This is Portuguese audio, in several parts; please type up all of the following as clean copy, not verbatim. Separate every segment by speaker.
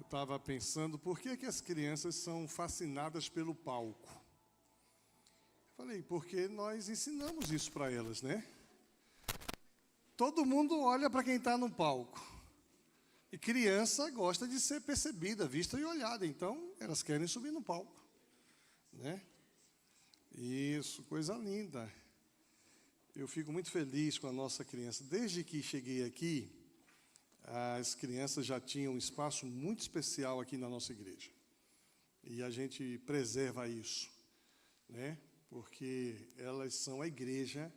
Speaker 1: estava pensando, por que as crianças são fascinadas pelo palco? Falei, porque nós ensinamos isso para elas, né? Todo mundo olha para quem está no palco. E criança gosta de ser percebida, vista e olhada. Então, elas querem subir no palco, né? Isso, coisa linda. Eu fico muito feliz com a nossa criança. Desde que cheguei aqui, as crianças já tinham um espaço muito especial aqui na nossa igreja. E a gente preserva isso, né? Porque elas são a igreja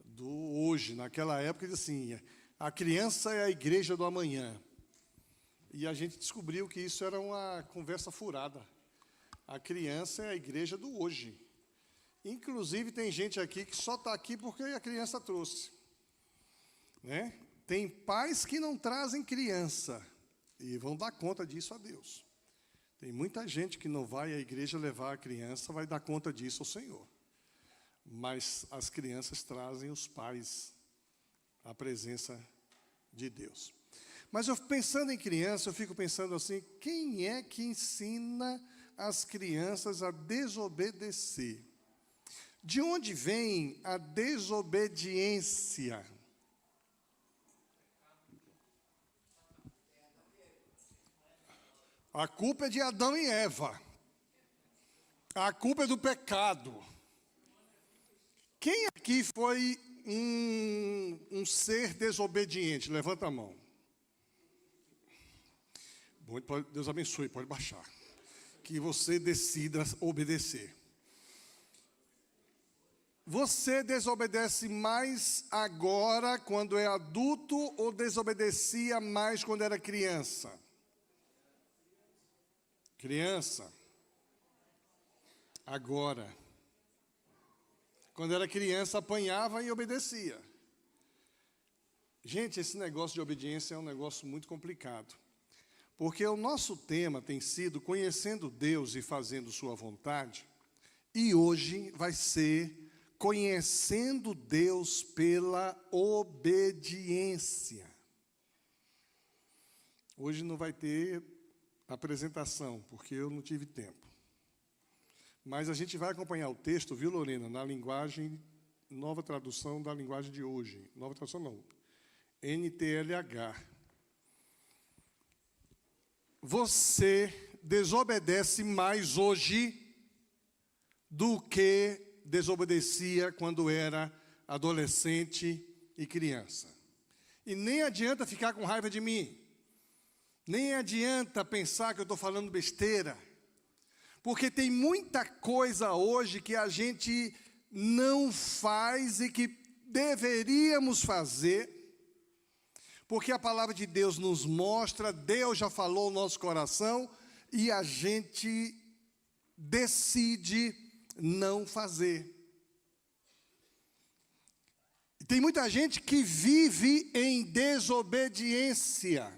Speaker 1: do hoje. Naquela época, assim, a criança é a igreja do amanhã. E a gente descobriu que isso era uma conversa furada. A criança é a igreja do hoje. Inclusive, tem gente aqui que só está aqui porque a criança trouxe, né? Tem pais que não trazem criança e vão dar conta disso a Deus. Tem muita gente que não vai à igreja levar a criança, vai dar conta disso ao Senhor. Mas as crianças trazem os pais à presença de Deus. Mas eu pensando em criança, eu fico pensando assim, quem é que ensina as crianças a desobedecer? De onde vem a desobediência? A culpa é de Adão e Eva. A culpa é do pecado. Quem aqui foi um ser desobediente? Levanta a mão. Bom, Deus abençoe, pode baixar. Que você decida obedecer. Você desobedece mais agora, quando é adulto, ou desobedecia mais quando era criança? Criança. Agora. Quando era criança, apanhava e obedecia. Gente, esse negócio de obediência é um negócio muito complicado. Porque o nosso tema tem sido conhecendo Deus e fazendo sua vontade. E hoje vai ser conhecendo Deus pela obediência. Hoje não vai ter apresentação, porque eu não tive tempo. Mas a gente vai acompanhar o texto, viu, Lorena, na linguagem, nova tradução da linguagem de hoje. Nova tradução não, NTLH. Você desobedece mais hoje do que desobedecia quando era adolescente e criança. E nem adianta ficar com raiva de mim. Nem adianta pensar que eu estou falando besteira. Porque tem muita coisa hoje que a gente não faz e que deveríamos fazer. Porque a palavra de Deus nos mostra, Deus já falou no nosso coração e a gente decide não fazer. Tem muita gente que vive em desobediência.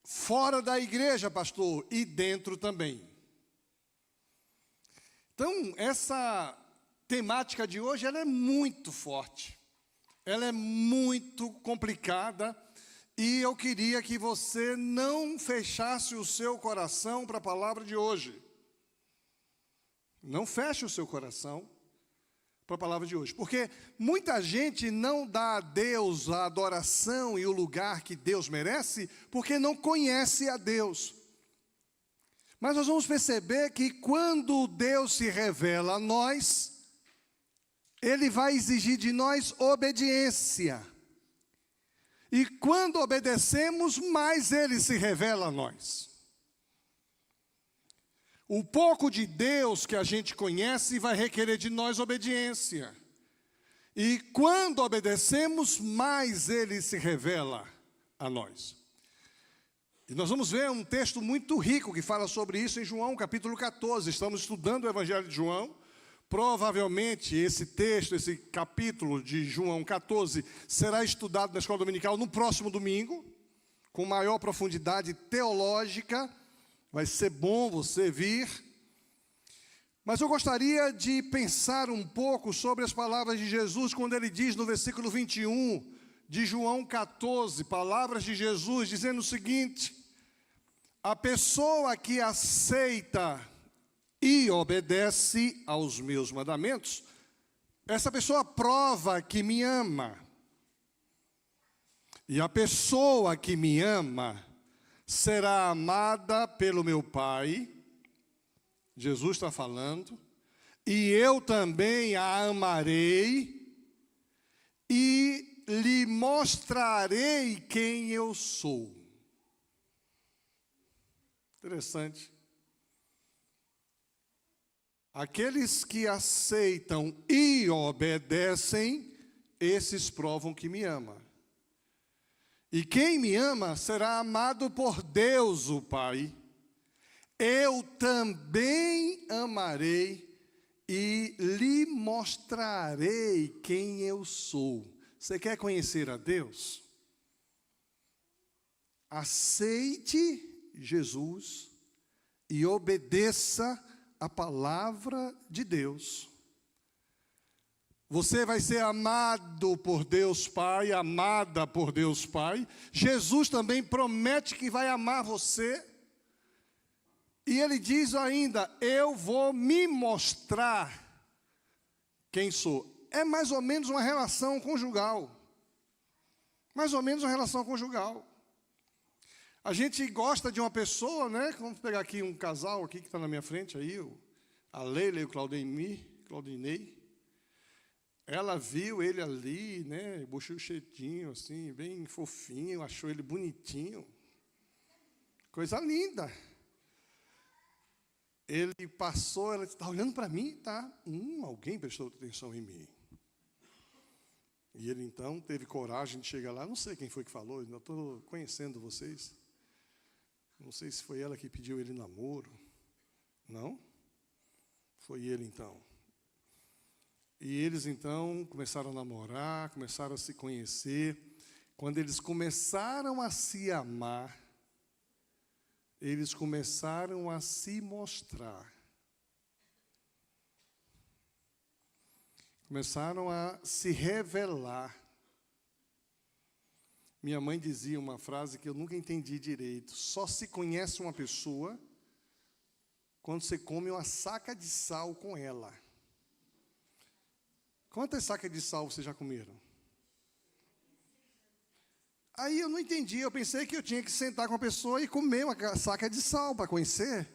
Speaker 1: Fora da igreja, pastor, e dentro também. Então, essa temática de hoje, ela é muito forte. Ela é muito complicada. E eu queria que você não fechasse o seu coração para a palavra de hoje. Não feche o seu coração para a palavra de hoje. Porque muita gente não dá a Deus a adoração e o lugar que Deus merece, porque não conhece a Deus. Mas nós vamos perceber que quando Deus se revela a nós, Ele vai exigir de nós obediência. E quando obedecemos, mais Ele se revela a nós. O pouco de Deus que a gente conhece vai requerer de nós obediência. E quando obedecemos, mais Ele se revela a nós. E nós vamos ver um texto muito rico que fala sobre isso em João, capítulo 14. Estamos estudando o Evangelho de João. Provavelmente esse texto, esse capítulo de João 14, será estudado na escola dominical no próximo domingo, com maior profundidade teológica. Vai ser bom você vir. Mas eu gostaria de pensar um pouco sobre as palavras de Jesus, quando ele diz no versículo 21 de João 14, palavras de Jesus, dizendo o seguinte: A pessoa que aceita e obedece aos meus mandamentos, essa pessoa prova que me ama. E a pessoa que me ama será amada pelo meu Pai. Jesus está falando. E eu também a amarei e lhe mostrarei quem eu sou. Interessante. Aqueles que aceitam e obedecem, esses provam que me ama. E quem me ama será amado por Deus, o Pai. Eu também amarei e lhe mostrarei quem eu sou. Você quer conhecer a Deus? Aceite Jesus e obedeça a palavra de Deus. Você vai ser amado por Deus Pai, amada por Deus Pai. Jesus também promete que vai amar você. E ele diz ainda, eu vou me mostrar quem sou. É mais ou menos uma relação conjugal. Mais ou menos uma relação conjugal. A gente gosta de uma pessoa, né? Vamos pegar aqui um casal aqui que está na minha frente, aí, a Leila e o Claudinei. Ela viu ele ali, né? Bochechudinho, assim, bem fofinho, achou ele bonitinho. Coisa linda. Ele passou, ela está olhando para mim, tá? Alguém prestou atenção em mim. E ele então teve coragem de chegar lá. Não sei quem foi que falou, ainda estou conhecendo vocês. Não sei se foi ela que pediu ele namoro. Não? Foi ele então. E eles então começaram a namorar, começaram a se conhecer. Quando eles começaram a se amar, eles começaram a se mostrar. Começaram a se revelar. Minha mãe dizia uma frase que eu nunca entendi direito. Só se conhece uma pessoa quando você come uma saca de sal com ela. Quantas sacas de sal vocês já comeram? Aí eu não entendi, eu pensei que eu tinha que sentar com a pessoa e comer uma saca de sal para conhecer.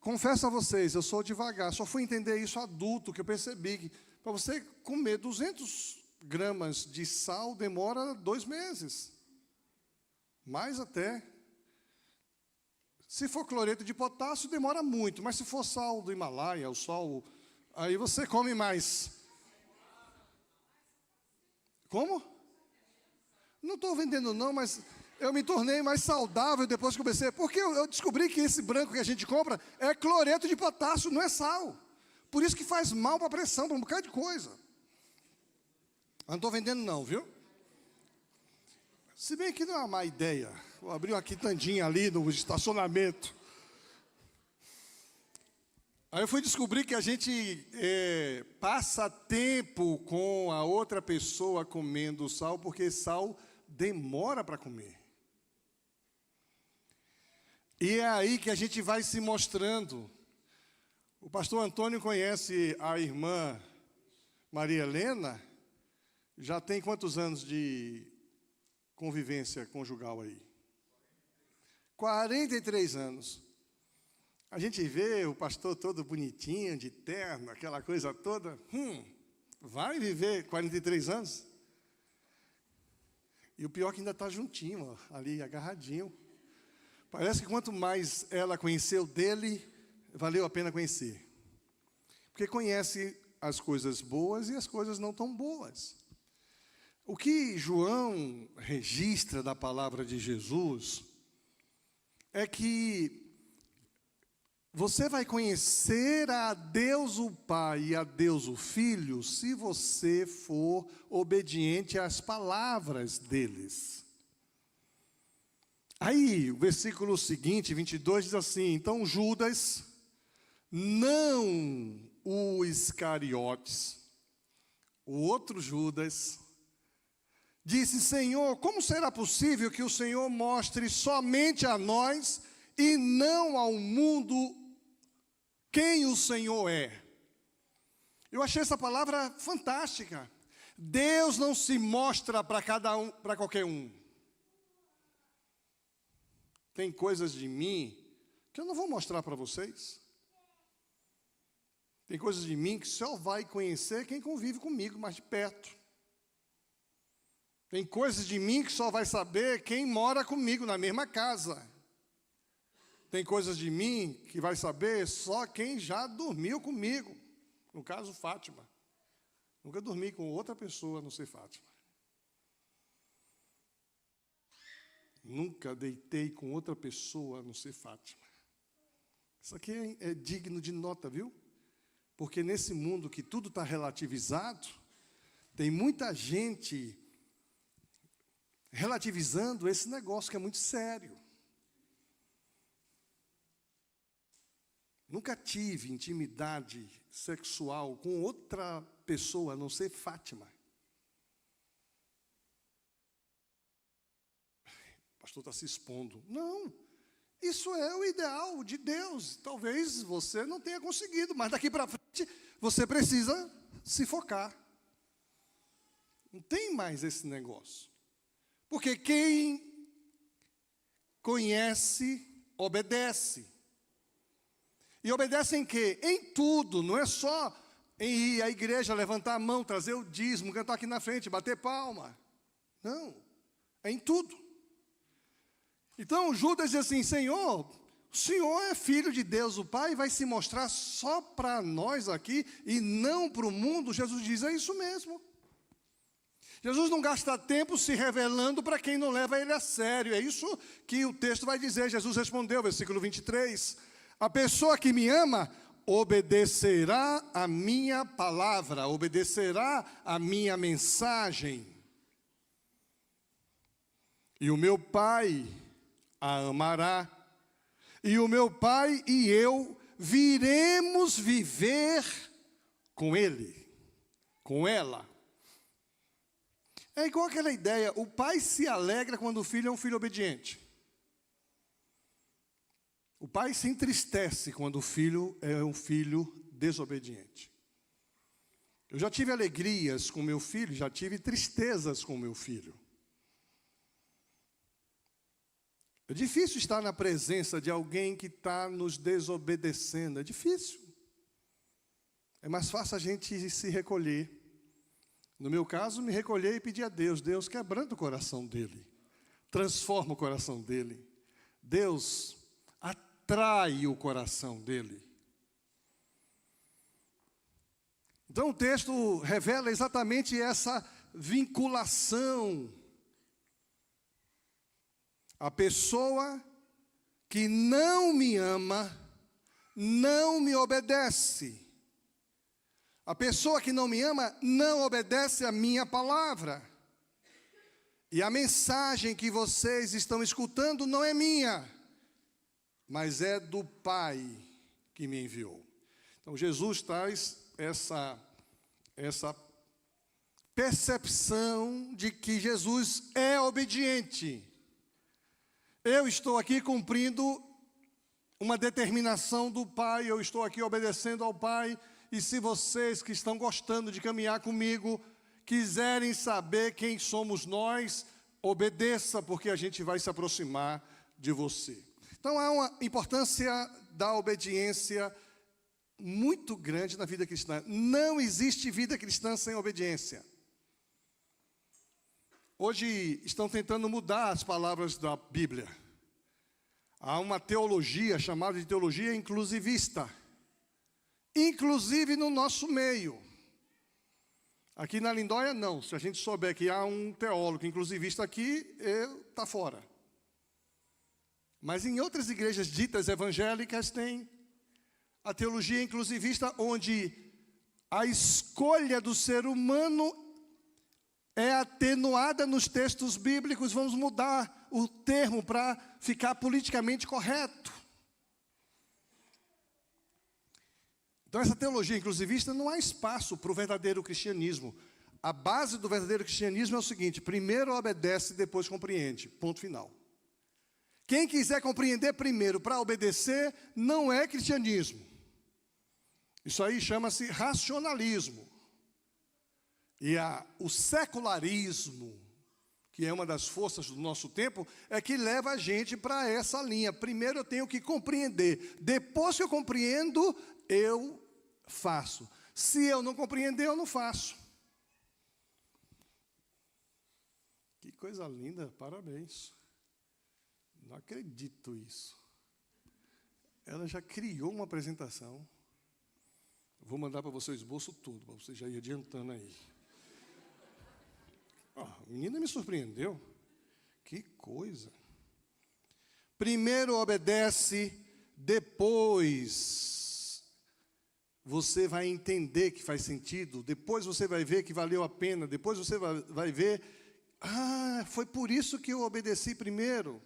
Speaker 1: Confesso a vocês, eu sou devagar, só fui entender isso adulto, que eu percebi que para você comer 200 gramas de sal demora 2 meses. Mais até. Se for cloreto de potássio, demora muito, mas se for sal do Himalaia, o sal, aí você come mais. Como? Não estou vendendo não, mas eu me tornei mais saudável depois que comecei, porque eu descobri que esse branco que a gente compra é cloreto de potássio, não é sal. Por isso que faz mal para a pressão, para um bocado de coisa. Eu não estou vendendo não, viu? Se bem que não é uma má ideia. Vou abrir uma quitandinha ali no estacionamento. Aí eu fui descobrir que a gente passa tempo com a outra pessoa comendo sal, porque sal demora para comer. E é aí que a gente vai se mostrando. O pastor Antônio conhece a irmã Maria Helena. Já tem quantos anos de convivência conjugal aí? 43 anos. A gente vê o pastor todo bonitinho, de terno, aquela coisa toda. Vai viver 43 anos? E o pior é que ainda está juntinho, ó, ali agarradinho. Parece que quanto mais ela conheceu dele, valeu a pena conhecer. Porque conhece as coisas boas e as coisas não tão boas. O que João registra da palavra de Jesus é que você vai conhecer a Deus o Pai e a Deus o Filho se você for obediente às palavras deles. Aí, o versículo seguinte, 22, diz assim: então Judas, não o Iscariotes, o outro Judas, disse: Senhor, como será possível que o Senhor mostre somente a nós e não ao mundo quem o Senhor é? Eu achei essa palavra fantástica. Deus não se mostra para cada um, para qualquer um. Tem coisas de mim que eu não vou mostrar para vocês. Tem coisas de mim que só vai conhecer quem convive comigo mais de perto. Tem coisas de mim que só vai saber quem mora comigo na mesma casa. Tem coisas de mim que vai saber só quem já dormiu comigo. No caso, Fátima. Nunca dormi com outra pessoa a não ser Fátima. Nunca deitei com outra pessoa a não ser Fátima. Isso aqui é digno de nota, viu? Porque nesse mundo que tudo está relativizado, tem muita gente relativizando esse negócio que é muito sério. Nunca tive intimidade sexual com outra pessoa a não ser Fátima. O pastor está se expondo. Não, isso é o ideal de Deus. Talvez você não tenha conseguido, mas daqui para frente você precisa se focar. Não tem mais esse negócio. Porque quem conhece, obedece. E obedece em quê? Em tudo, não é só em ir à igreja, levantar a mão, trazer o dízimo, cantar aqui na frente, bater palma. Não, é em tudo. Então Judas diz assim: Senhor, o Senhor é filho de Deus, o Pai, vai se mostrar só para nós aqui e não para o mundo? Jesus diz: é isso mesmo. Jesus não gasta tempo se revelando para quem não leva ele a sério. É isso que o texto vai dizer. Jesus respondeu, versículo 23, a pessoa que me ama obedecerá a minha palavra, obedecerá a minha mensagem. E o meu Pai a amará, e o meu Pai e eu viremos viver com ele, com ela. É igual aquela ideia, o pai se alegra quando o filho é um filho obediente. O pai se entristece quando o filho é um filho desobediente. Eu já tive alegrias com meu filho, já tive tristezas com meu filho. É difícil estar na presença de alguém que está nos desobedecendo, é difícil. É mais fácil a gente se recolher. No meu caso, me recolher e pedir a Deus. Deus, quebranta o coração dele. Transforma o coração dele. Deus, atrai o coração dele. Então o texto revela exatamente essa vinculação. A pessoa que não me ama, não me obedece. A pessoa que não me ama, não obedece a minha palavra. E a mensagem que vocês estão escutando não é minha, mas é do Pai que me enviou. Então Jesus traz essa percepção de que Jesus é obediente. Eu estou aqui cumprindo uma determinação do Pai, eu estou aqui obedecendo ao Pai. E se vocês que estão gostando de caminhar comigo, quiserem saber quem somos nós, obedeça, porque a gente vai se aproximar de você. Então há uma importância da obediência muito grande na vida cristã. Não existe vida cristã sem obediência. Hoje estão tentando mudar as palavras da Bíblia. Há uma teologia chamada de teologia inclusivista. Inclusive no nosso meio. Aqui na Lindóia, não. Se a gente souber que há um teólogo inclusivista aqui, está fora. Mas em outras igrejas ditas evangélicas tem a teologia inclusivista, onde a escolha do ser humano é atenuada nos textos bíblicos. Vamos mudar o termo para ficar politicamente correto. Então essa teologia inclusivista não há espaço para o verdadeiro cristianismo. a base do verdadeiro cristianismo é o seguinte: primeiro obedece, depois compreende. Ponto final. Quem quiser compreender primeiro para obedecer, não é cristianismo. Isso aí chama-se racionalismo. E o secularismo, que é uma das forças do nosso tempo, é que leva a gente para essa linha. Primeiro eu tenho que compreender. Depois que eu compreendo, eu faço. Se eu não compreender, eu não faço. Que coisa linda, parabéns. Não acredito isso. Ela já criou uma apresentação. Vou mandar para você o esboço todo, para você já ir adiantando aí. A menina me surpreendeu. Que coisa. Primeiro obedece, depois você vai entender que faz sentido, depois você vai ver que valeu a pena, depois você vai ver, foi por isso que eu obedeci primeiro.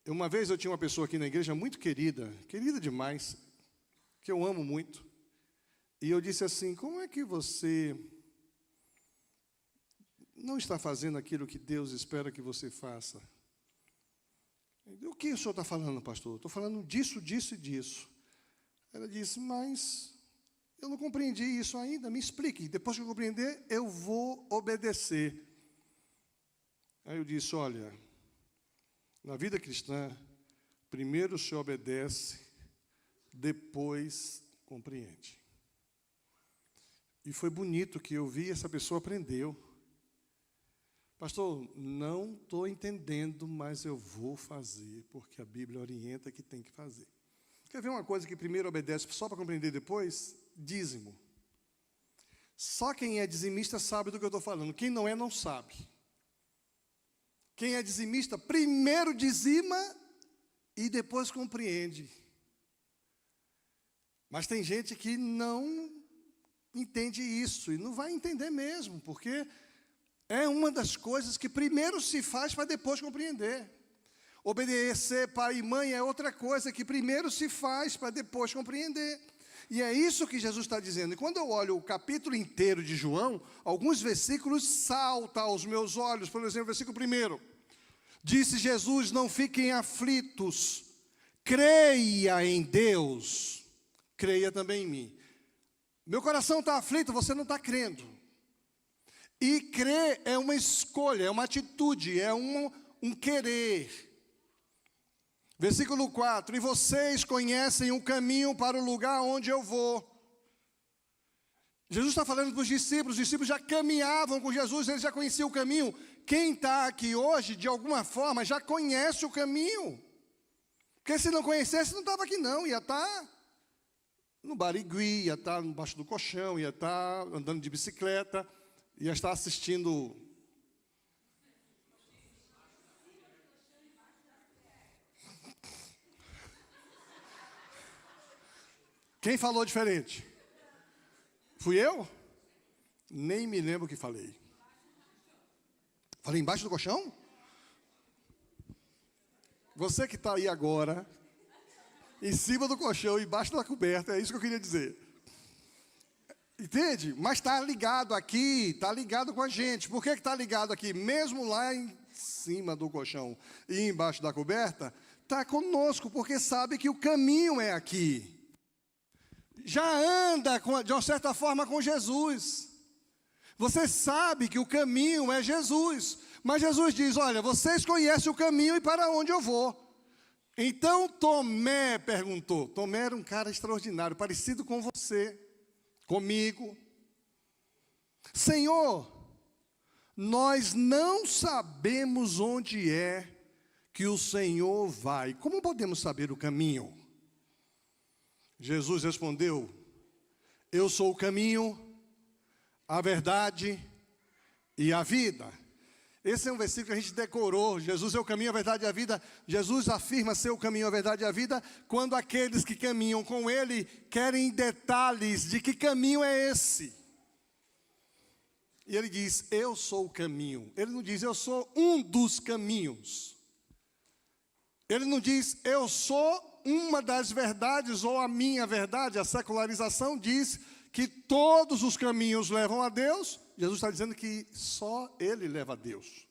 Speaker 1: Uma vez eu tinha uma pessoa aqui na igreja muito querida, querida demais, que eu amo muito, e eu disse assim: como é que você não está fazendo aquilo que Deus espera que você faça? O que o senhor está falando, pastor? Estou falando disso, disso e disso. Ela disse: mas eu não compreendi isso ainda, me explique. Depois que eu compreender, eu vou obedecer. Aí eu disse: olha, na vida cristã, primeiro se obedece, depois compreende. E foi bonito que eu vi, essa pessoa aprendeu. Pastor, não estou entendendo, mas eu vou fazer, porque a Bíblia orienta que tem que fazer. Quer ver uma coisa que primeiro obedece só para compreender depois? Dízimo. Só quem é dizimista sabe do que eu estou falando. Quem não é, não sabe. Quem é dizimista, primeiro dizima e depois compreende. Mas tem gente que não entende isso, e não vai entender mesmo, porque é uma das coisas que primeiro se faz para depois compreender. Obedecer pai e mãe é outra coisa que primeiro se faz para depois compreender. E é isso que Jesus está dizendo. E quando eu olho o capítulo inteiro de João, alguns versículos saltam aos meus olhos. Por exemplo, versículo 1. Disse Jesus: não fiquem aflitos, creia em Deus, creia também em mim. Meu coração está aflito, você não está crendo. E crer é uma escolha, é uma atitude, é um querer. Versículo 4, e vocês conhecem o caminho para o lugar onde eu vou. Jesus está falando para os discípulos já caminhavam com Jesus, eles já conheciam o caminho. Quem está aqui hoje, de alguma forma, já conhece o caminho. Porque se não conhecesse, não estava aqui não, ia estar no Barigui, ia estar embaixo do colchão, ia estar andando de bicicleta, ia estar assistindo. Quem falou diferente? Fui eu? Nem me lembro o que falei. Falei embaixo do colchão? Você que está aí agora, em cima do colchão, embaixo da coberta, é isso que eu queria dizer. Entende? Mas está ligado aqui, está ligado com a gente. Por que está ligado aqui? Mesmo lá em cima do colchão e embaixo da coberta, está conosco, porque sabe que o caminho é aqui. Já anda, de uma certa forma, com Jesus. Você sabe que o caminho é Jesus. Mas Jesus diz: olha, vocês conhecem o caminho e para onde eu vou. Então Tomé perguntou. Tomé era um cara extraordinário, parecido com você, comigo. Senhor, nós não sabemos onde é que o Senhor vai. Como podemos saber o caminho? Jesus respondeu: eu sou o caminho, a verdade e a vida. Esse é um versículo que a gente decorou. Jesus é o caminho, a verdade e a vida. Jesus afirma ser o caminho, a verdade e a vida, quando aqueles que caminham com Ele querem detalhes de que caminho é esse. E Ele diz: eu sou o caminho. Ele não diz: eu sou um dos caminhos. Ele não diz: eu sou uma das verdades ou a minha verdade. A secularização diz que todos os caminhos levam a Deus, Jesus está dizendo que só Ele leva a Deus.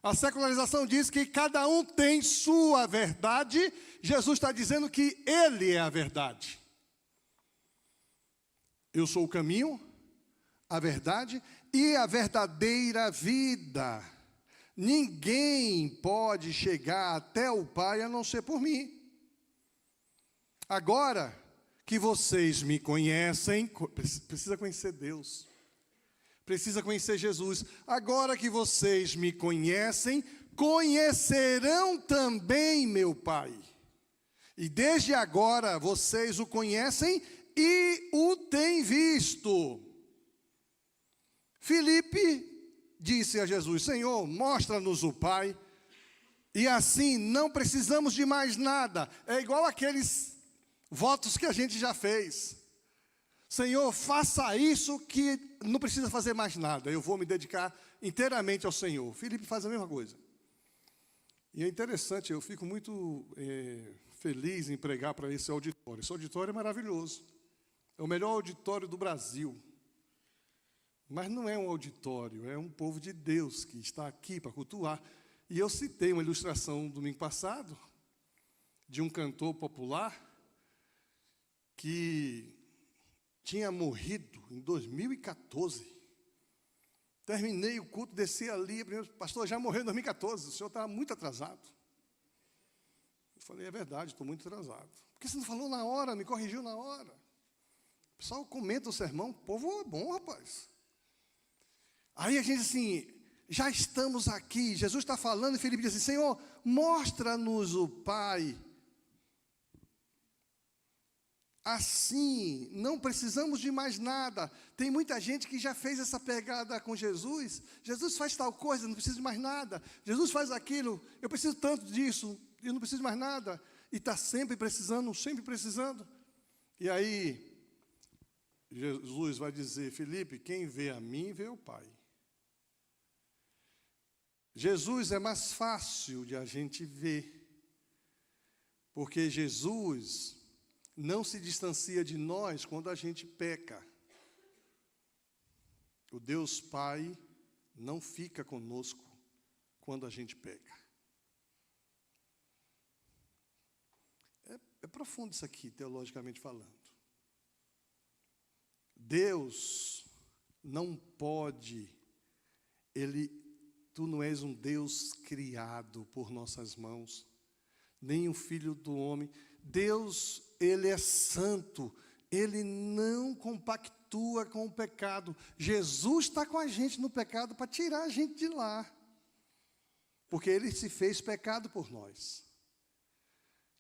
Speaker 1: A secularização diz que cada um tem sua verdade, Jesus está dizendo que Ele é a verdade. Eu sou o caminho, a verdade e a verdadeira vida. Ninguém pode chegar até o Pai a não ser por mim. Agora que vocês me conhecem, precisa conhecer Deus, precisa conhecer Jesus. Agora que vocês me conhecem, conhecerão também meu Pai. E desde agora vocês o conhecem e o têm visto. Filipe disse a Jesus: Senhor, mostra-nos o Pai, e assim não precisamos de mais nada. É igual aqueles votos que a gente já fez. Senhor, faça isso que não precisa fazer mais nada. Eu vou me dedicar inteiramente ao Senhor. Filipe faz a mesma coisa. E é interessante, eu fico muito feliz em pregar para esse auditório. Esse auditório é maravilhoso. É o melhor auditório do Brasil. Mas não é um auditório, é um povo de Deus que está aqui para cultuar. E eu citei uma ilustração domingo passado de um cantor popular que tinha morrido em 2014. Terminei o culto, desci ali, pastor, já morreu em 2014, o senhor está muito atrasado. Eu falei, é verdade, estou muito atrasado. Por que você não falou na hora, me corrigiu na hora? O pessoal comenta o sermão, o povo é bom, rapaz. Aí a gente assim, já estamos aqui, Jesus está falando, e Filipe diz assim, Senhor, mostra-nos o Pai. Assim, não precisamos de mais nada. Tem muita gente que já fez essa pegada com Jesus. Jesus faz tal coisa, não preciso de mais nada. Jesus faz aquilo, eu preciso tanto disso, eu não preciso de mais nada. E está sempre precisando, sempre precisando. E aí, Jesus vai dizer, Filipe, quem vê a mim, vê o Pai. Jesus é mais fácil de a gente ver, porque Jesus não se distancia de nós quando a gente peca. O Deus Pai não fica conosco quando a gente peca. É profundo isso aqui, teologicamente falando. Deus não pode, tu não és um Deus criado por nossas mãos, nem um filho do homem. Deus, Ele é santo, Ele não compactua com o pecado. Jesus está com a gente no pecado para tirar a gente de lá, porque Ele se fez pecado por nós.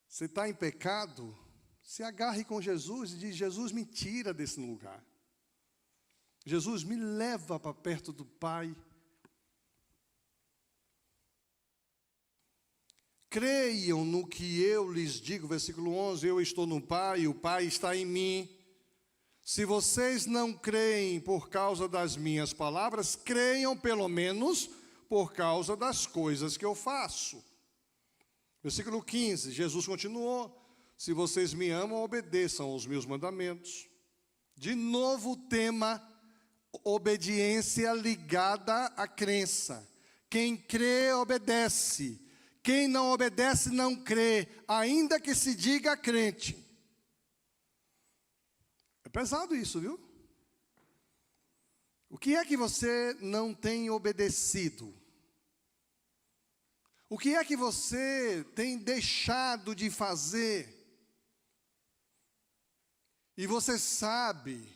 Speaker 1: Você está em pecado, se agarre com Jesus e diz, Jesus me tira desse lugar. Jesus me leva para perto do Pai. Creiam no que eu lhes digo, versículo 11, eu estou no Pai e o Pai está em mim. Se vocês não creem por causa das minhas palavras, creiam pelo menos por causa das coisas que eu faço. Versículo 15, Jesus continuou, se vocês me amam, obedeçam aos meus mandamentos. De novo o tema, obediência ligada à crença. Quem crê, obedece. Quem não obedece, não crê, ainda que se diga crente. É pesado isso, viu? O que é que você não tem obedecido? O que é que você tem deixado de fazer? E você sabe,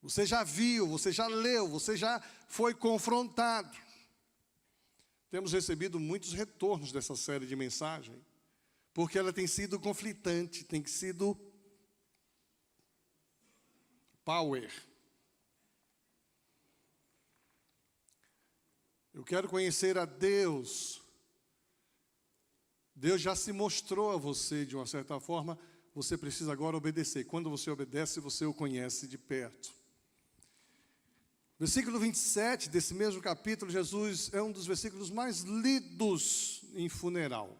Speaker 1: você já viu, você já leu, você já foi confrontado. Temos recebido muitos retornos dessa série de mensagem, porque ela tem sido conflitante, tem sido power. Eu quero conhecer a Deus. Deus já se mostrou a você de uma certa forma, você precisa agora obedecer. Quando você obedece, você o conhece de perto. Versículo 27 desse mesmo capítulo, Jesus é um dos versículos mais lidos em funeral.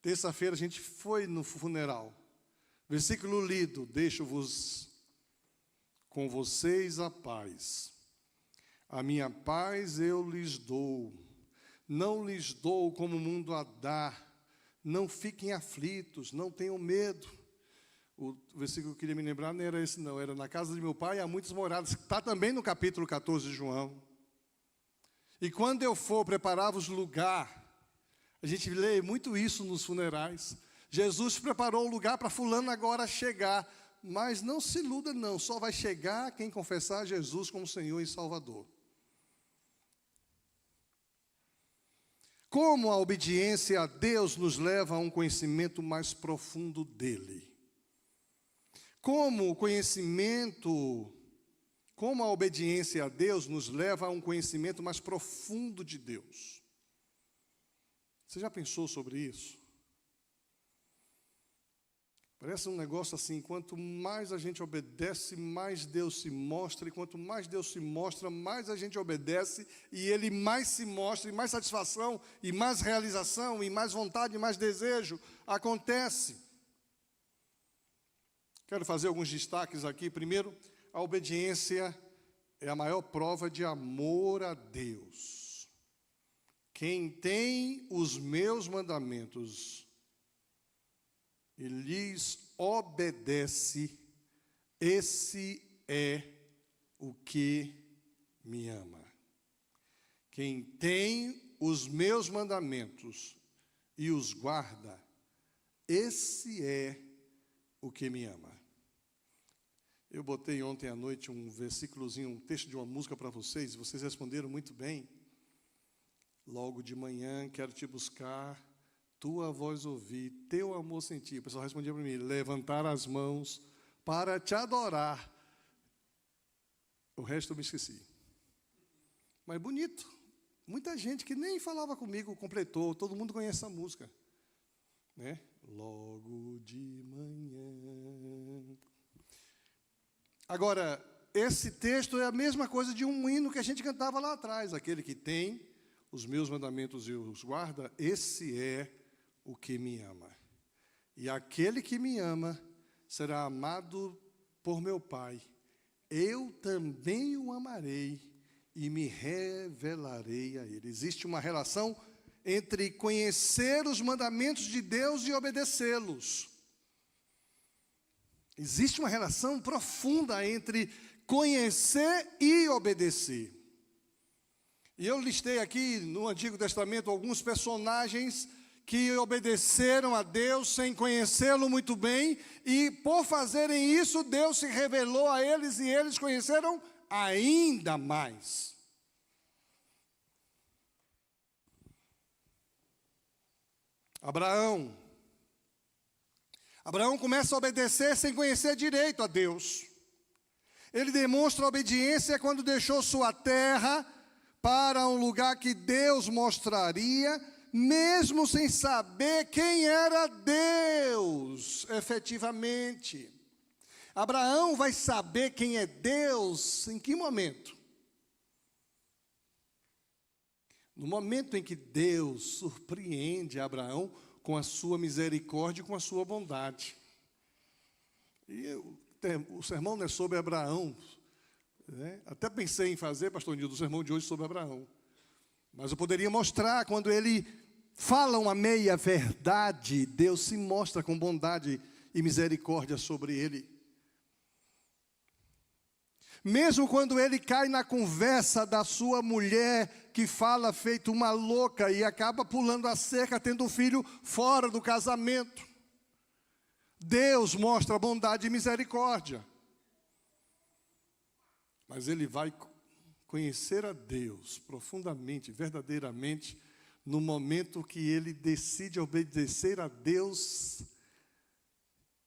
Speaker 1: Terça-feira a gente foi no funeral. Versículo lido: deixo-vos com vocês a paz. A minha paz eu lhes dou. Não lhes dou como o mundo a dá. Não fiquem aflitos, não tenham medo. O versículo que eu queria me lembrar não era esse, não. Era: na casa de meu pai há muitas moradas. Está também no capítulo 14 de João. E quando eu for preparar-vos lugar, a gente lê muito isso nos funerais. Jesus preparou o lugar para fulano agora chegar. Mas não se iluda, não. Só vai chegar quem confessar Jesus como Senhor e Salvador. Como a obediência a Deus nos leva a um conhecimento mais profundo dEle. Como a obediência a Deus nos leva a um conhecimento mais profundo de Deus. Você já pensou sobre isso? Parece um negócio assim: quanto mais a gente obedece, mais Deus se mostra, e quanto mais Deus se mostra, mais a gente obedece, e Ele mais se mostra, e mais satisfação, e mais realização, e mais vontade, e mais desejo acontece. Quero fazer alguns destaques aqui. Primeiro, a obediência é a maior prova de amor a Deus. Quem tem os meus mandamentos e lhes obedece, esse é o que me ama. Quem tem os meus mandamentos e os guarda, esse é o que me ama. Eu botei ontem à noite um versículozinho, um texto de uma música para vocês, e vocês responderam muito bem. Logo de manhã quero te buscar, tua voz ouvi, teu amor senti. O pessoal respondia para mim: levantar as mãos para te adorar. O resto eu me esqueci. Mas bonito. Muita gente que nem falava comigo completou. Todo mundo conhece essa música, né? Logo de manhã. Agora, esse texto é a mesma coisa de um hino que a gente cantava lá atrás. Aquele que tem os meus mandamentos e os guarda, esse é o que me ama. E aquele que me ama será amado por meu Pai. Eu também o amarei e me revelarei a ele. Existe uma relação entre conhecer os mandamentos de Deus e obedecê-los. Existe uma relação profunda entre conhecer e obedecer. E eu listei aqui no Antigo Testamento alguns personagens que obedeceram a Deus sem conhecê-lo muito bem, e por fazerem isso, Deus se revelou a eles e eles conheceram ainda mais. Abraão começa a obedecer sem conhecer direito a Deus. Ele demonstra obediência quando deixou sua terra para um lugar que Deus mostraria, mesmo sem saber quem era Deus, efetivamente. Abraão vai saber quem é Deus em que momento? No momento em que Deus surpreende Abraão com a sua misericórdia e com a sua bondade. E o sermão não é sobre Abraão, né? Até pensei em fazer, pastor Nildo, o sermão de hoje sobre Abraão. Mas eu poderia mostrar, quando ele fala uma meia verdade, Deus se mostra com bondade e misericórdia sobre ele. Mesmo quando ele cai na conversa da sua mulher, que fala feito uma louca e acaba pulando a cerca, tendo um filho fora do casamento, Deus mostra bondade e misericórdia. Mas ele vai conhecer a Deus profundamente, verdadeiramente, no momento que ele decide obedecer a Deus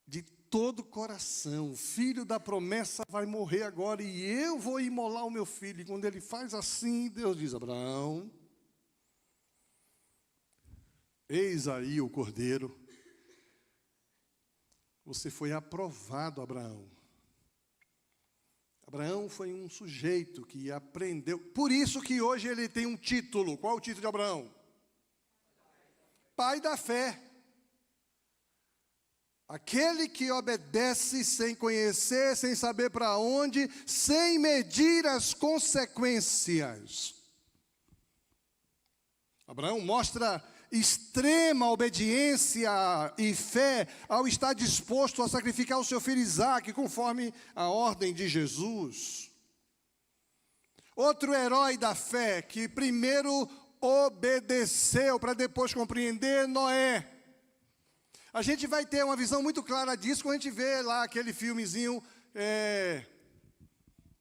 Speaker 1: de todo o coração. O filho da promessa vai morrer agora e eu vou imolar o meu filho. E quando ele faz assim, Deus diz: Abraão, eis aí o cordeiro. Você foi aprovado, Abraão. Abraão foi um sujeito que aprendeu. Por isso que hoje ele tem um título. Qual é o título de Abraão? Pai da fé. Aquele que obedece sem conhecer, sem saber para onde, sem medir as consequências. Abraão mostra extrema obediência e fé ao estar disposto a sacrificar o seu filho Isaque, conforme a ordem de Jesus. Outro herói da fé, que primeiro obedeceu para depois compreender, Noé. A gente vai ter uma visão muito clara disso quando a gente vê lá aquele filmezinho,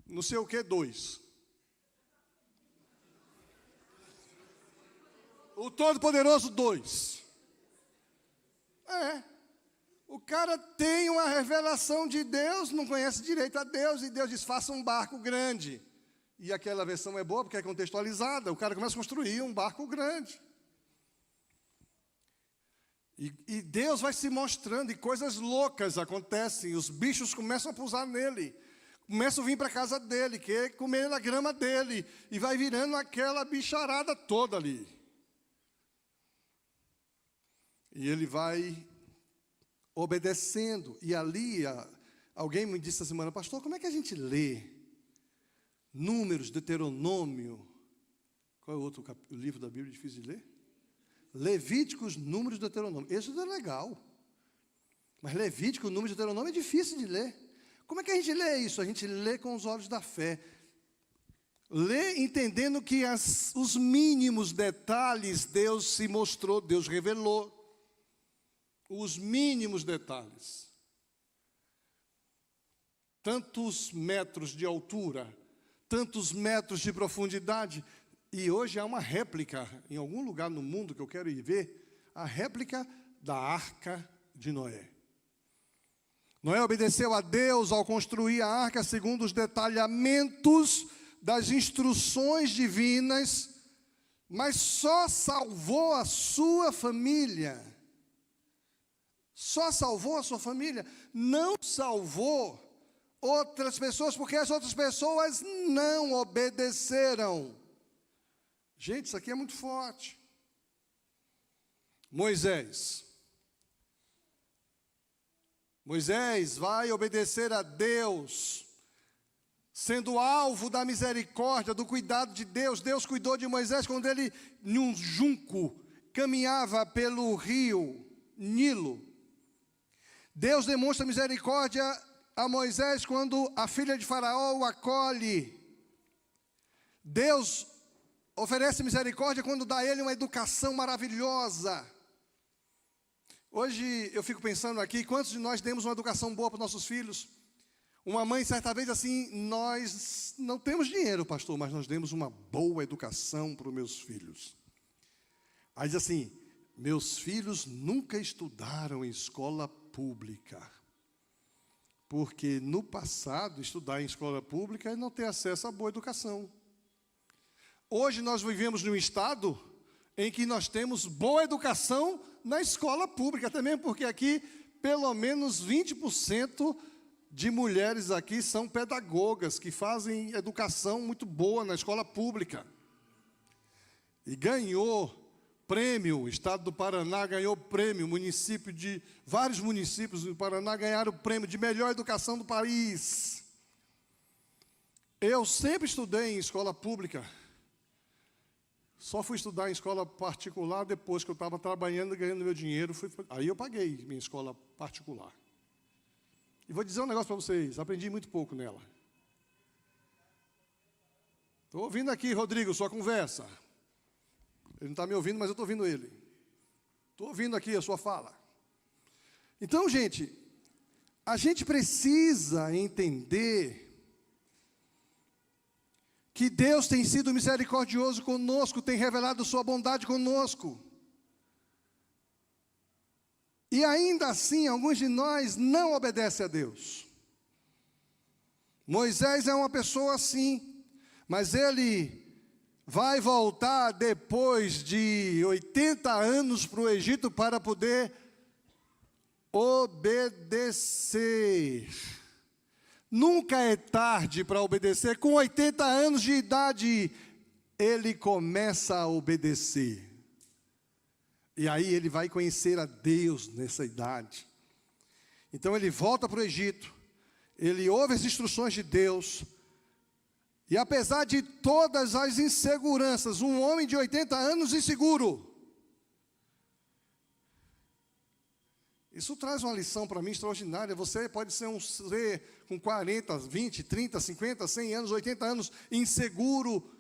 Speaker 1: não sei o que, 2. O Todo-Poderoso 2. O cara tem uma revelação de Deus, não conhece direito a Deus, e Deus diz, faça um barco grande. E aquela versão é boa porque é contextualizada. O cara começa a construir um barco grande. E Deus vai se mostrando, e coisas loucas acontecem. Os bichos começam a pousar nele. Começam a vir para a casa dele, quer comer na grama dele. E vai virando aquela bicharada toda ali. E ele vai obedecendo. E ali, alguém me disse essa semana, pastor, como é que a gente lê Números, Deuteronômio? Qual é o outro livro da Bíblia difícil de ler? Levíticos, Números, Deuteronômio. Êxodo é legal. Mas Levítico, Números, Deuteronômio é difícil de ler. Como é que a gente lê isso? A gente lê com os olhos da fé. Lê entendendo que os mínimos detalhes Deus se mostrou, Deus revelou. Os mínimos detalhes. Tantos metros de altura, tantos metros de profundidade. E hoje há uma réplica, em algum lugar no mundo que eu quero ir ver, a réplica da Arca de Noé. Noé obedeceu a Deus ao construir a arca segundo os detalhamentos das instruções divinas, mas só salvou a sua família. Só salvou a sua família, não salvou outras pessoas, porque as outras pessoas não obedeceram. Gente, isso aqui é muito forte. Moisés vai obedecer a Deus, sendo alvo da misericórdia, do cuidado de Deus. Deus cuidou de Moisés quando ele, num junco, caminhava pelo rio Nilo. Deus demonstra misericórdia a Moisés quando a filha de Faraó o acolhe. Deus oferece misericórdia quando dá a ele uma educação maravilhosa. Hoje eu fico pensando aqui, quantos de nós demos uma educação boa para os nossos filhos? Uma mãe, certa vez, assim, nós não temos dinheiro, pastor, mas nós demos uma boa educação para os meus filhos. Aí diz assim, meus filhos nunca estudaram em escola pública. Porque no passado, estudar em escola pública é não ter acesso a boa educação. Hoje nós vivemos num estado em que nós temos boa educação na escola pública, também porque aqui pelo menos 20% de mulheres aqui são pedagogas, que fazem educação muito boa na escola pública. E ganhou prêmio, o estado do Paraná ganhou prêmio, vários municípios do Paraná ganharam o prêmio de melhor educação do país. Eu sempre estudei em escola pública. Só fui estudar em escola particular depois que eu estava trabalhando e ganhando meu dinheiro. Aí eu paguei minha escola particular. E vou dizer um negócio para vocês, aprendi muito pouco nela. Estou ouvindo aqui, Rodrigo, sua conversa. Ele não está me ouvindo, mas eu estou ouvindo ele. Estou ouvindo aqui a sua fala. Então, gente, a gente precisa entender que Deus tem sido misericordioso conosco, tem revelado sua bondade conosco. E ainda assim, alguns de nós não obedecem a Deus. Moisés é uma pessoa assim, mas ele vai voltar depois de 80 anos para o Egito para poder obedecer. Nunca é tarde para obedecer. Com 80 anos de idade, ele começa a obedecer. E aí ele vai conhecer a Deus nessa idade. Então ele volta para o Egito, ele ouve as instruções de Deus, e apesar de todas as inseguranças, um homem de 80 anos inseguro. Isso traz uma lição para mim extraordinária. Você pode ser um ser com 40, 20, 30, 50, 100 anos, 80 anos, inseguro.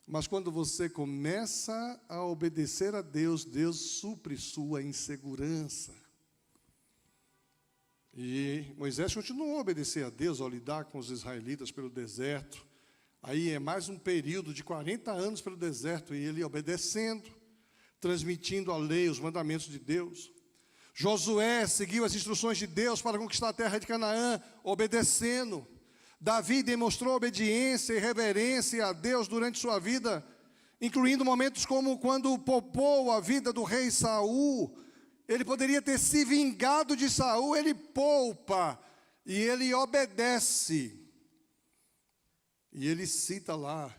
Speaker 1: Mas quando você começa a obedecer a Deus, Deus supre sua insegurança. E Moisés continuou a obedecer a Deus ao lidar com os israelitas pelo deserto. Aí é mais um período de 40 anos pelo deserto, e ele obedecendo, transmitindo a lei, os mandamentos de Deus. Josué seguiu as instruções de Deus para conquistar a terra de Canaã, obedecendo. Davi demonstrou obediência e reverência a Deus durante sua vida, incluindo momentos como quando poupou a vida do rei Saul. Ele poderia ter se vingado de Saul, ele poupa e ele obedece. E ele cita lá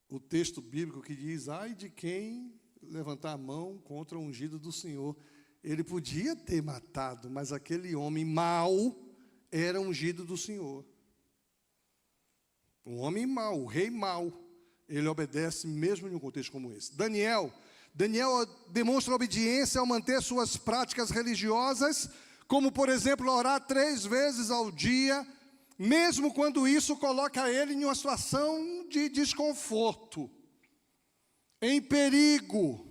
Speaker 1: o texto bíblico que diz: ai de quem levantar a mão contra o ungido do Senhor. Ele podia ter matado, mas aquele homem mau era ungido do Senhor. Um homem mau, o rei mau, ele obedece mesmo em um contexto como esse. Daniel demonstra obediência ao manter suas práticas religiosas, como por exemplo orar 3 vezes ao dia, mesmo quando isso coloca ele em uma situação de desconforto, em perigo.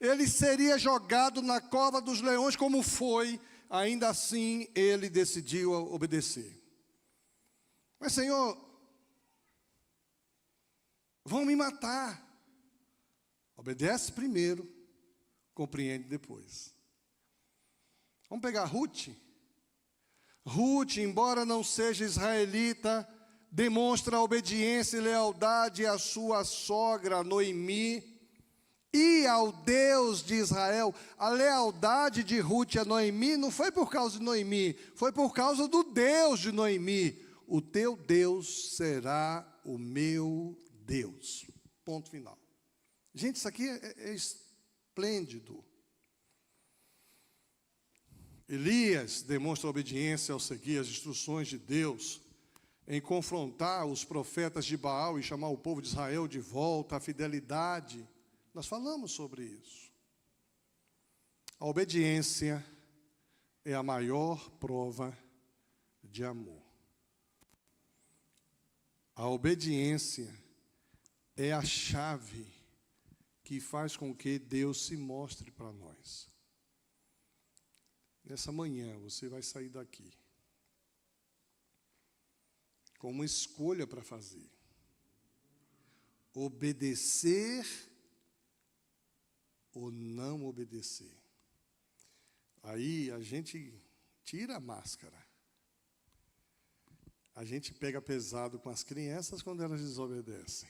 Speaker 1: Ele seria jogado na cova dos leões, como foi, ainda assim ele decidiu obedecer. Mas Senhor, vão me matar. Obedece primeiro, compreende depois. Vamos pegar Ruth. Ruth, embora não seja israelita, demonstra obediência e lealdade à sua sogra Noemi e ao Deus de Israel. A lealdade de Ruth a Noemi não foi por causa de Noemi, foi por causa do Deus de Noemi. O teu Deus será o meu Deus. Ponto final. Gente, isso aqui é esplêndido. Elias demonstra obediência ao seguir as instruções de Deus, em confrontar os profetas de Baal e chamar o povo de Israel de volta à fidelidade. Nós falamos sobre isso. A obediência é a maior prova de amor. A obediência é a chave que faz com que Deus se mostre para nós. Nessa manhã você vai sair daqui com uma escolha para fazer: obedecer ou não obedecer. Aí a gente tira a máscara. A gente pega pesado com as crianças quando elas desobedecem.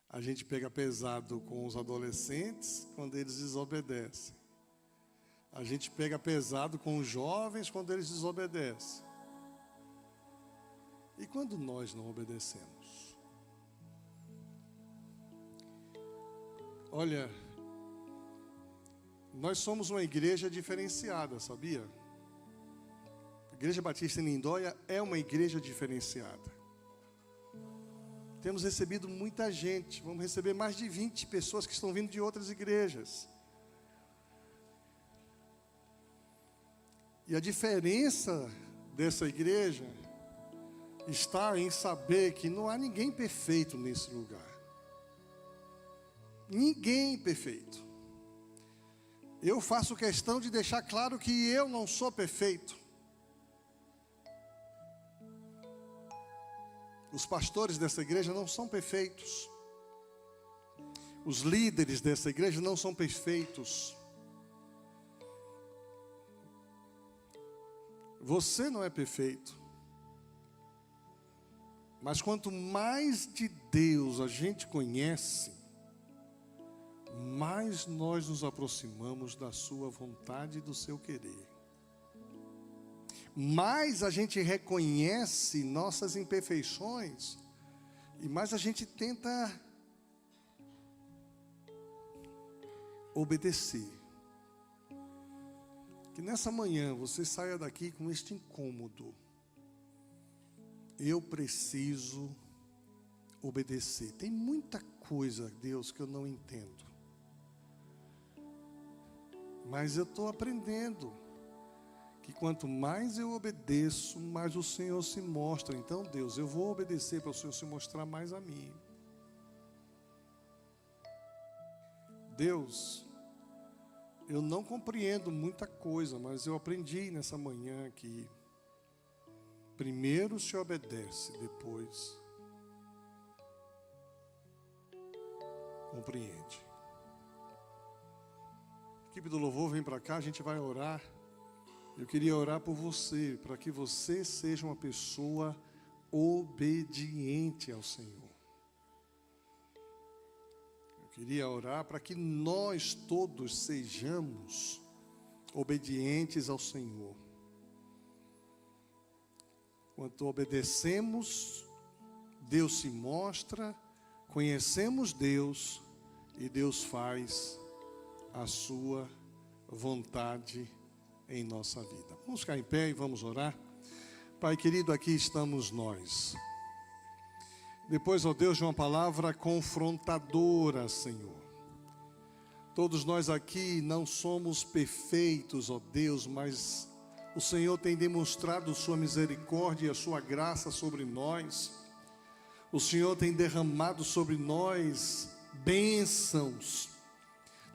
Speaker 1: A gente pega pesado com os adolescentes quando eles desobedecem. A gente pega pesado com os jovens quando eles desobedecem. E quando nós não obedecemos? Olha, nós somos uma igreja diferenciada, sabia? A Igreja Batista em Lindóia é uma igreja diferenciada. Temos recebido muita gente, vamos receber mais de 20 pessoas que estão vindo de outras igrejas. E a diferença dessa igreja está em saber que não há ninguém perfeito nesse lugar. Ninguém perfeito. Eu faço questão de deixar claro que eu não sou perfeito. Os pastores dessa igreja não são perfeitos. Os líderes dessa igreja não são perfeitos. Você não é perfeito. Mas quanto mais de Deus a gente conhece, mais nós nos aproximamos da sua vontade e do seu querer. Mais a gente reconhece nossas imperfeições e mais a gente tenta obedecer. Que nessa manhã você saia daqui com este incômodo. Eu preciso obedecer. Tem muita coisa, Deus, que eu não entendo. Mas eu estou aprendendo que quanto mais eu obedeço, mais o Senhor se mostra. Então, Deus, eu vou obedecer para o Senhor se mostrar mais a mim. Deus, eu não compreendo muita coisa, mas eu aprendi nessa manhã que primeiro se obedece, depois compreende. A equipe do louvor vem para cá, a gente vai orar. Eu queria orar por você, para que você seja uma pessoa obediente ao Senhor. Eu queria orar para que nós todos sejamos obedientes ao Senhor. Quando obedecemos, Deus se mostra, conhecemos Deus e Deus faz a sua vontade em nossa vida. Vamos ficar em pé e vamos orar. Pai querido, aqui estamos nós. Depois, ó Deus, de uma palavra confrontadora, Senhor. Todos nós aqui não somos perfeitos, ó Deus, mas o Senhor tem demonstrado sua misericórdia e a sua graça sobre nós. O Senhor tem derramado sobre nós bênçãos.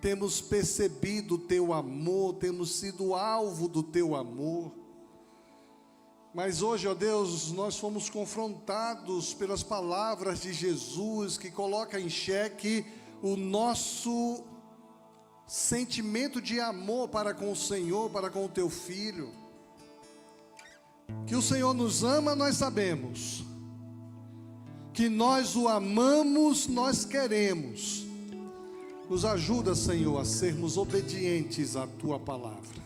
Speaker 1: Temos percebido o teu amor, temos sido alvo do teu amor. Mas hoje, ó Deus, nós fomos confrontados pelas palavras de Jesus, que coloca em xeque o nosso sentimento de amor para com o Senhor, para com o teu Filho. Que o Senhor nos ama, nós sabemos. Que nós o amamos, nós queremos. Nos ajuda, Senhor, a sermos obedientes à Tua palavra.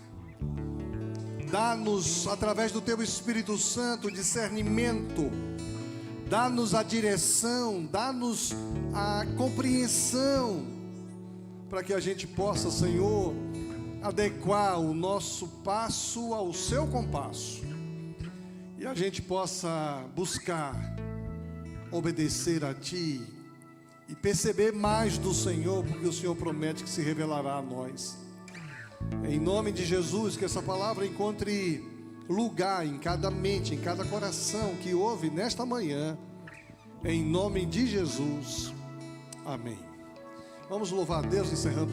Speaker 1: Dá-nos, através do Teu Espírito Santo, discernimento. Dá-nos a direção, dá-nos a compreensão, para que a gente possa, Senhor, adequar o nosso passo ao Seu compasso. E a gente possa buscar obedecer a Ti e perceber mais do Senhor, porque o Senhor promete que se revelará a nós. Em nome de Jesus, que essa palavra encontre lugar em cada mente, em cada coração que ouve nesta manhã. Em nome de Jesus. Amém. Vamos louvar a Deus encerrando.